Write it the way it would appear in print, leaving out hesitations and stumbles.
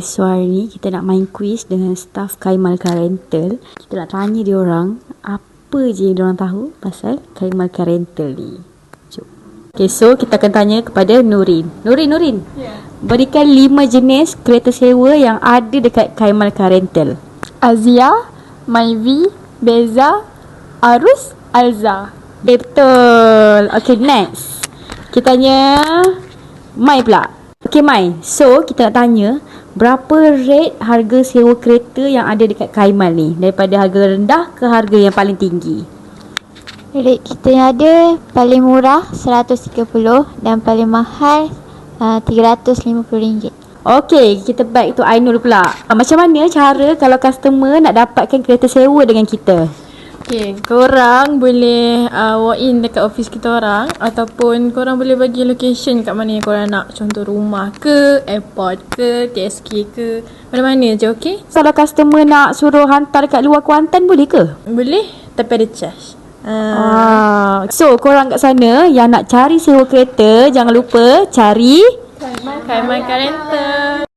So hari ni kita nak main quiz dengan staff Kaimal Car Rental. Kita nak tanya dia orang apa je yang diorang tahu pasal Kaimal Car Rental ni. Jom. Okay, so kita akan tanya kepada Nurin. Nurin. Yeah. Berikan 5 jenis kereta sewa yang ada dekat Kaimal Car Rental. Azia, Myvi, Beza, Arus, Alza. Betul. Okay, next. Kita tanya Mai pula. Okay, Mai. So, kita nak tanya berapa rate harga sewa kereta yang ada dekat Kaimal ni? Daripada harga rendah ke harga yang paling tinggi? Rate kita yang ada paling murah RM130 dan paling mahal RM350. Okay, kita back to Ainul pula. Macam mana cara kalau customer nak dapatkan kereta sewa dengan kita? Okay, korang boleh walk in dekat office kita orang, ataupun korang boleh bagi location kat mana yang korang nak. Contoh rumah ke, airport ke, TSK ke, mana-mana je, okay? Kalau customer nak suruh hantar dekat luar Kuantan boleh ke? Boleh, tapi ada charge. So, korang kat sana yang nak cari sewa kereta, jangan lupa cari Kaimal Car Rental.